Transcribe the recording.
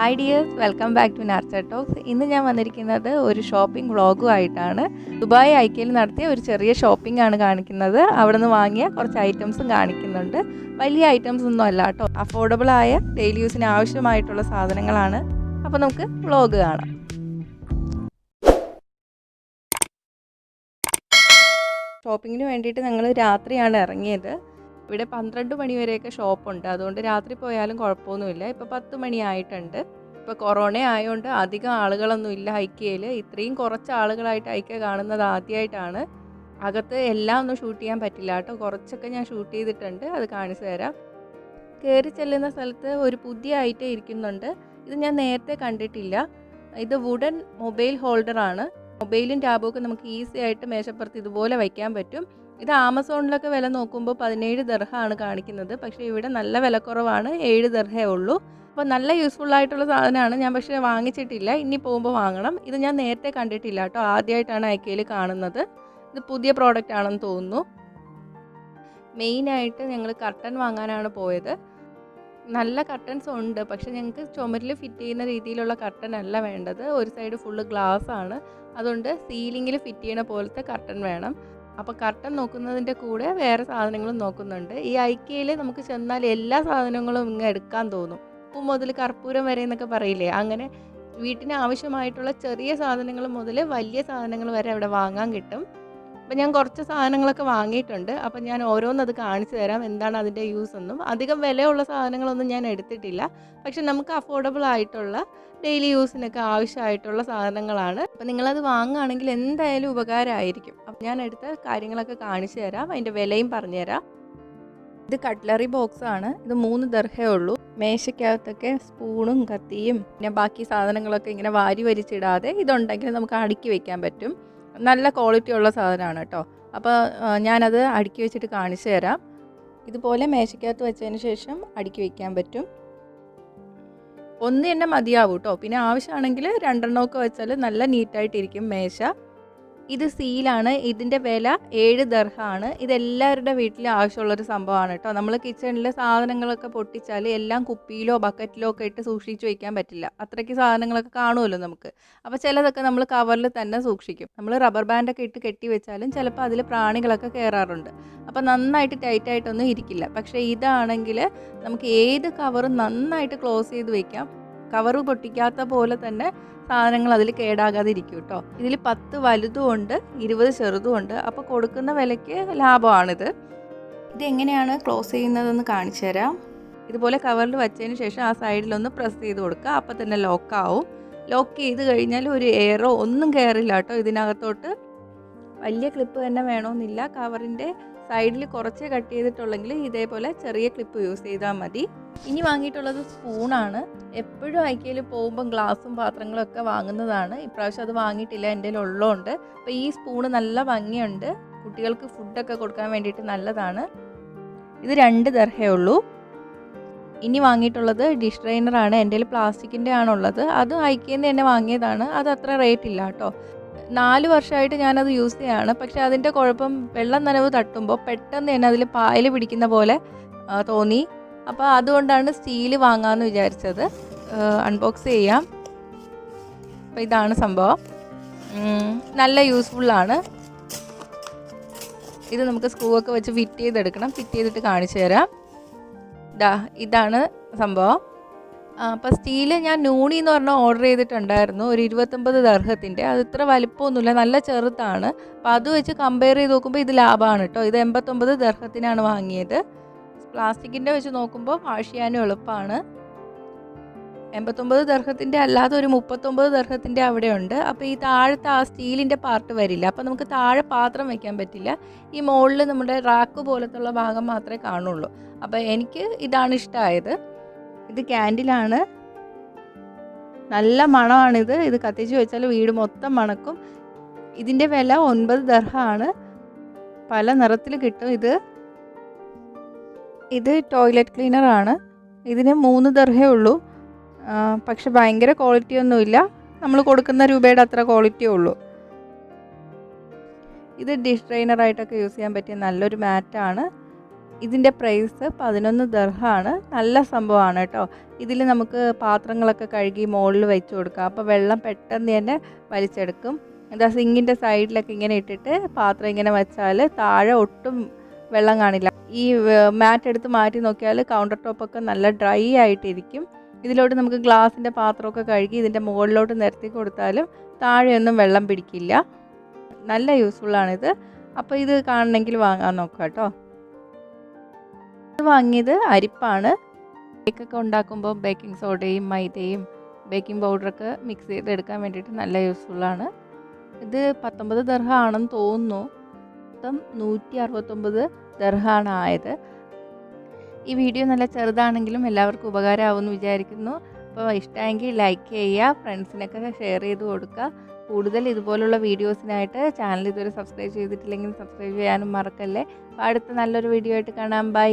Hi dears, welcome back to nurture talks. ഇന്ന് ഞാൻ വന്നിരിക്കുന്നത് ഒരു ഷോപ്പിംഗ് വ്ളോഗുമായിട്ടാണ്. ദുബായ് ഐക്കയിൽ നടത്തിയ ഒരു ചെറിയ ഷോപ്പിംഗ് ആണ് കാണിക്കുന്നത്. അവിടെ നിന്ന് വാങ്ങിയ കുറച്ച് ഐറ്റംസും കാണിക്കുന്നുണ്ട്. വലിയ ഐറ്റംസ് ഒന്നും അല്ല കേട്ടോ, അഫോർഡബിൾ ആയ ഡെയിലി യൂസിന് ആവശ്യമായിട്ടുള്ള സാധനങ്ങളാണ്. അപ്പോൾ നമുക്ക് വ്ളോഗ് കാണാം. ഷോപ്പിങ്ങിന് വേണ്ടിയിട്ട് ഞങ്ങൾ രാത്രിയാണ് ഇറങ്ങിയത്. ഇവിടെ 12 മണി വരെയൊക്കെ ഷോപ്പുണ്ട്, അതുകൊണ്ട് രാത്രി പോയാലും കുഴപ്പമൊന്നുമില്ല. ഇപ്പോൾ 10 മണിയായിട്ടുണ്ട്. ഇപ്പോൾ കൊറോണ ആയതുകൊണ്ട് അധികം ആളുകളൊന്നും ഇല്ല ഐക്കയിൽ. ഇത്രയും കുറച്ച് ആളുകളായിട്ട് ഐക്യ കാണുന്നത് ആദ്യമായിട്ടാണ്. അകത്ത് എല്ലാം ഒന്നും ഷൂട്ട് ചെയ്യാൻ പറ്റില്ല കേട്ടോ, കുറച്ചൊക്കെ ഞാൻ ഷൂട്ട് ചെയ്തിട്ടുണ്ട്, അത് കാണിച്ചു തരാം. കയറി ചെല്ലുന്ന സ്ഥലത്ത് ഒരു പുതിയ ഐറ്റം ഇരിക്കുന്നുണ്ട്. ഇത് ഞാൻ നേരത്തെ കണ്ടിട്ടില്ല. ഇത് വുഡൻ മൊബൈൽ ഹോൾഡറാണ്. മൊബൈലും ടാബും ഒക്കെ നമുക്ക് ഈസി ആയിട്ട് മേശപ്പുറത്ത് ഇതുപോലെ വയ്ക്കാൻ പറ്റും. ഇത് ആമസോണിലൊക്കെ വില നോക്കുമ്പോൾ 17 ദർഹമാണ് കാണിക്കുന്നത്. പക്ഷേ ഇവിടെ നല്ല വിലക്കുറവാണ്, 7 ദർഹേ ഉള്ളൂ. അപ്പോൾ നല്ല യൂസ്ഫുൾ ആയിട്ടുള്ള സാധനമാണ്. ഞാൻ പക്ഷേ വാങ്ങിച്ചിട്ടില്ല, ഇനി പോകുമ്പോൾ വാങ്ങണം. ഇത് ഞാൻ നേരത്തെ കണ്ടിട്ടില്ല കേട്ടോ, ആദ്യമായിട്ടാണ് ഐക്കയിൽ കാണുന്നത്. ഇത് പുതിയ പ്രോഡക്റ്റ് ആണെന്ന് തോന്നുന്നു. മെയിനായിട്ട് ഞങ്ങൾ കർട്ടൻ വാങ്ങാനാണ് പോയത്. നല്ല കർട്ടൻസ് ഉണ്ട്, പക്ഷേ ഞങ്ങൾക്ക് ചുമരിൽ ഫിറ്റ് ചെയ്യുന്ന രീതിയിലുള്ള കർട്ടൻ അല്ല വേണ്ടത്. ഒരു സൈഡ് ഫുള്ള് ഗ്ലാസ് ആണ്, അതുകൊണ്ട് സീലിങ്ങിൽ ഫിറ്റ് ചെയ്യണ പോലത്തെ കർട്ടൻ വേണം. അപ്പോൾ കർട്ടൻ നോക്കുന്നതിൻ്റെ കൂടെ വേറെ സാധനങ്ങളും നോക്കുന്നുണ്ട്. ഈ ഐക്കയിൽ നമുക്ക് ചെന്നാൽ എല്ലാ സാധനങ്ങളും ഇങ്ങ് എടുക്കാൻ തോന്നും. ഉപ്പ് മുതൽ കർപ്പൂരം വരെ എന്നൊക്കെ പറയില്ലേ, അങ്ങനെ വീട്ടിന് ആവശ്യമായിട്ടുള്ള ചെറിയ സാധനങ്ങൾ മുതൽ വലിയ സാധനങ്ങൾ വരെ അവിടെ വാങ്ങാൻ കിട്ടും. അപ്പോൾ ഞാൻ കുറച്ച് സാധനങ്ങളൊക്കെ വാങ്ങിയിട്ടുണ്ട്. അപ്പോൾ ഞാൻ ഓരോന്നത് കാണിച്ചു തരാം, എന്താണ് അതിൻ്റെ യൂസ് എന്നും. അധികം വിലയുള്ള സാധനങ്ങളൊന്നും ഞാൻ എടുത്തിട്ടില്ല, പക്ഷെ നമുക്ക് അഫോർഡബിൾ ആയിട്ടുള്ള ഡെയിലി യൂസിനൊക്കെ ആവശ്യമായിട്ടുള്ള സാധനങ്ങളാണ്. അപ്പോൾ നിങ്ങളത് വാങ്ങുകയാണെങ്കിൽ എന്തായാലും ഉപകാരമായിരിക്കും. അപ്പോൾ ഞാൻ എടുത്ത കാര്യങ്ങളൊക്കെ കാണിച്ചു തരാം, അതിൻ്റെ വിലയും പറഞ്ഞുതരാം. ഇത് കട്ട്ലറി ബോക്സാണ്. ഇത് 3 ദർഹേ ഉള്ളൂ. മേശയ്ക്കകത്തൊക്കെ സ്പൂണും കത്തിയും പിന്നെ ബാക്കി സാധനങ്ങളൊക്കെ ഇങ്ങനെ വാരി വലിച്ചിടാതെ ഇതുണ്ടെങ്കിൽ നമുക്ക് അടുക്കി വയ്ക്കാൻ പറ്റും. നല്ല ക്വാളിറ്റി ഉള്ള സാധനമാണ് കേട്ടോ. അപ്പോൾ ഞാനത് അടുക്കി വെച്ചിട്ട് കാണിച്ചു തരാം. ഇതുപോലെ മേശയ്ക്കകത്ത് വെച്ചതിന് ശേഷം അടുക്കി വയ്ക്കാൻ പറ്റും. ഒന്ന് തന്നെ മതിയാവും കേട്ടോ, പിന്നെ ആവശ്യമാണെങ്കിൽ 2 എണ്ണമൊക്കെ വെച്ചാൽ നല്ല നീറ്റായിട്ടിരിക്കും മേശ. ഇത് സീലാണ്. ഇതിൻ്റെ വില 7 ദർഹമാണ്. ഇതെല്ലാവരുടെ വീട്ടിൽ ആവശ്യമുള്ളൊരു സംഭവമാണ് കേട്ടോ. നമ്മൾ കിച്ചണിൽ സാധനങ്ങളൊക്കെ പൊട്ടിച്ചാൽ എല്ലാം കുപ്പിയിലോ ബക്കറ്റിലോ ഒക്കെ ഇട്ട് സൂക്ഷിച്ച് വയ്ക്കാൻ പറ്റില്ല. അത്രയ്ക്ക് സാധനങ്ങളൊക്കെ കാണുമല്ലോ നമുക്ക്. അപ്പോൾ ചിലതൊക്കെ നമ്മൾ കവറിൽ തന്നെ സൂക്ഷിക്കും. നമ്മൾ റബ്ബർ ബാൻഡൊക്കെ ഇട്ട് കെട്ടി വെച്ചാലും ചിലപ്പോൾ അതിൽ പ്രാണികളൊക്കെ കയറാറുണ്ട്. അപ്പോൾ നന്നായിട്ട് ടൈറ്റായിട്ടൊന്നും ഇരിക്കില്ല. പക്ഷേ ഇതാണെങ്കിൽ നമുക്ക് ഏത് കവറും നന്നായിട്ട് ക്ലോസ് ചെയ്ത് വയ്ക്കാം. കവറ് പൊട്ടിക്കാത്ത പോലെ തന്നെ സാധനങ്ങൾ അതിൽ കേടാകാതെ ഇരിക്കും കേട്ടോ. ഇതിൽ 10 വലുതും ഉണ്ട്, 20 ചെറുതും ഉണ്ട്. അപ്പോൾ കൊടുക്കുന്ന വിലയ്ക്ക് ലാഭമാണിത്. ഇതെങ്ങനെയാണ് ക്ലോസ് ചെയ്യുന്നതെന്ന് കാണിച്ചു തരാം. ഇതുപോലെ കവറിൽ വെച്ചതിന് ശേഷം ആ സൈഡിലൊന്ന് പ്രസ് ചെയ്ത് കൊടുക്കുക, അപ്പോൾ തന്നെ ലോക്കാവും. ലോക്ക് ചെയ്ത് കഴിഞ്ഞാൽ ഒരു എയറോ ഒന്നും കയറില്ല കേട്ടോ ഇതിനകത്തോട്ട്. വലിയ ക്ലിപ്പ് തന്നെ വേണമെന്നില്ല. കവറിൻ്റെ സൈഡിൽ കുറച്ചേ കട്ട് ചെയ്തിട്ടുള്ളെങ്കിൽ ഇതേപോലെ ചെറിയ ക്ലിപ്പ് യൂസ് ചെയ്താൽ മതി. ഇനി വാങ്ങിയിട്ടുള്ളത് സ്പൂണാണ്. എപ്പോഴും ഐക്കയിൽ പോകുമ്പം ഗ്ലാസും പാത്രങ്ങളും ഒക്കെ വാങ്ങുന്നതാണ്. ഇപ്രാവശ്യം അത് വാങ്ങിയിട്ടില്ല, എൻ്റെ കയ്യിൽ ഉള്ളതുകൊണ്ട്. അപ്പോൾ ഈ സ്പൂണ് നല്ല ഭംഗിയുണ്ട്, കുട്ടികൾക്ക് ഫുഡൊക്കെ കൊടുക്കാൻ വേണ്ടിയിട്ട് നല്ലതാണ്. ഇത് 2 ദർഹേ ഉള്ളൂ. ഇനി വാങ്ങിയിട്ടുള്ളത് ഡിഷ് ഡ്രെയിനറാണ്. എൻ്റെ കയ്യിൽ പ്ലാസ്റ്റിക്കിൻ്റെ ആണുള്ളത്. അത് ഐക്കയിൽ നിന്ന് തന്നെ വാങ്ങിയതാണ്. അത് അത്ര റേറ്റ് ഇല്ല കേട്ടോ. 4 വർഷമായിട്ട് ഞാനത് യൂസ് ചെയ്യാണ്. പക്ഷേ അതിൻ്റെ കുഴപ്പം വെള്ളം നനവ് തട്ടുമ്പോൾ പെട്ടെന്ന് തന്നെ അതിൽ പായൽ പിടിക്കുന്ന പോലെ തോന്നി. അപ്പോൾ അതുകൊണ്ടാണ് സ്റ്റീൽ വാങ്ങാമെന്ന് വിചാരിച്ചത്. അൺബോക്സ് ചെയ്യാം. അപ്പോൾ ഇതാണ് സംഭവം. നല്ല യൂസ്ഫുള്ളാണ്. ഇത് നമുക്ക് സ്ക്രൂ ഒക്കെ വെച്ച് ഫിറ്റ് ചെയ്തെടുക്കണം. ഫിറ്റ് ചെയ്തിട്ട് കാണിച്ചു തരാം. ഇതാണ് സംഭവം. അപ്പോൾ സ്റ്റീല് ഞാൻ നൂണി എന്ന് പറഞ്ഞാൽ ഓർഡർ ചെയ്തിട്ടുണ്ടായിരുന്നു, ഒരു 29 ദർഹത്തിൻ്റെ. അത് ഇത്ര വലിപ്പമൊന്നുമില്ല, നല്ല ചെറുതാണ്. അപ്പോൾ അത് വെച്ച് കമ്പയർ ചെയ്ത് നോക്കുമ്പോൾ ഇത് ലാഭമാണ് കേട്ടോ. ഇത് 89 ദർഹത്തിനാണ് വാങ്ങിയത്. പ്ലാസ്റ്റിക്കിൻ്റെ വെച്ച് നോക്കുമ്പോൾ വാഷ് ചെയ്യാനും എളുപ്പമാണ്. 89 ദർഹത്തിൻ്റെ അല്ലാതെ ഒരു 39 ദർഹത്തിൻ്റെ അവിടെ ഉണ്ട്. അപ്പോൾ ഈ താഴത്തെ ആ സ്റ്റീലിൻ്റെ പാർട്ട് വരില്ല. അപ്പോൾ നമുക്ക് താഴെ പാത്രം വയ്ക്കാൻ പറ്റില്ല. ഈ മുകളിൽ നമ്മുടെ റാക്ക് പോലത്തുള്ള ഭാഗം മാത്രമേ കാണുള്ളൂ. അപ്പോൾ എനിക്ക് ഇതാണ് ഇഷ്ടമായത്. ഇത് ക്യാൻഡിലാണ്. നല്ല മണമാണിത്. ഇത് കത്തിച്ച് വെച്ചാൽ വീട് മൊത്തം മണക്കും. ഇതിൻ്റെ വില 9 ദർഹമാണ്. പല നിറത്തിൽ കിട്ടും. ഇത് ടോയ്ലറ്റ് ക്ലീനറാണ്. ഇതിന് 3 ദർഹേ ഉള്ളൂ. പക്ഷെ ഭയങ്കര ക്വാളിറ്റി ഒന്നുമില്ല, നമ്മൾ കൊടുക്കുന്ന രൂപയുടെ അത്ര ക്വാളിറ്റിയേ ഉള്ളൂ. ഇത് ഡിഷ് ഡ്രെയിനറായിട്ടൊക്കെ യൂസ് ചെയ്യാൻ പറ്റിയ നല്ലൊരു മാറ്റാണ്. ഇതിൻ്റെ പ്രൈസ് 11 ദർഹമാണ്. നല്ല സംഭവമാണ് കേട്ടോ. ഇതിൽ നമുക്ക് പാത്രങ്ങളൊക്കെ കഴുകി മുകളിൽ വെച്ച് കൊടുക്കാം. അപ്പോൾ വെള്ളം പെട്ടെന്ന് തന്നെ വലിച്ചെടുക്കും. എന്താ സിങ്കിൻ്റെ സൈഡിലൊക്കെ ഇങ്ങനെ ഇട്ടിട്ട് പാത്രം ഇങ്ങനെ വെച്ചാൽ താഴെ ഒട്ടും വെള്ളം കാണില്ല. ഈ മാറ്റ് എടുത്ത് മാറ്റി നോക്കിയാൽ കൗണ്ടർ ടോപ്പൊക്കെ നല്ല ഡ്രൈ ആയിട്ടിരിക്കും. ഇതിലോട്ട് നമുക്ക് ഗ്ലാസിൻ്റെ പാത്രമൊക്കെ കഴുകി ഇതിൻ്റെ മുകളിലോട്ട് നിരത്തി കൊടുത്താലും താഴെയൊന്നും വെള്ളം പിടിക്കില്ല. നല്ല യൂസ്ഫുള്ളാണിത്. അപ്പോൾ ഇത് കാണണമെങ്കിൽ വാങ്ങാൻ നോക്കാം കേട്ടോ. ഇത് വാങ്ങിയത് അരിപ്പാണ്. കേക്കൊക്കെ ഉണ്ടാക്കുമ്പോൾ ബേക്കിംഗ് സോഡയും മൈദയും ബേക്കിംഗ് പൗഡറൊക്കെ മിക്സ് ചെയ്തെടുക്കാൻ വേണ്ടിയിട്ട് നല്ല യൂസ്ഫുള്ളാണ്. ഇത് 19 ദർഹമാണെന്ന് തോന്നുന്നു. മൊത്തം 169 ദർഹമാണ് ആയത്. ഈ വീഡിയോ നല്ല ചെറുതാണെങ്കിലും എല്ലാവർക്കും ഉപകാരമാവുമെന്ന് വിചാരിക്കുന്നു. അപ്പോൾ ഇഷ്ടമെങ്കിൽ ലൈക്ക് ചെയ്യുക, ഫ്രണ്ട്സിനൊക്കെ ഷെയർ ചെയ്ത് കൊടുക്കുക. കൂടുതൽ ഇതുപോലുള്ള വീഡിയോസിനായിട്ട് ചാനൽ ഇതുവരെ സബ്സ്ക്രൈബ് ചെയ്തിട്ടില്ലെങ്കിൽ സബ്സ്ക്രൈബ് ചെയ്യാനും മറക്കല്ലേ. അപ്പോൾ അടുത്ത നല്ലൊരു വീഡിയോ ആയിട്ട് കാണാം. ബൈ.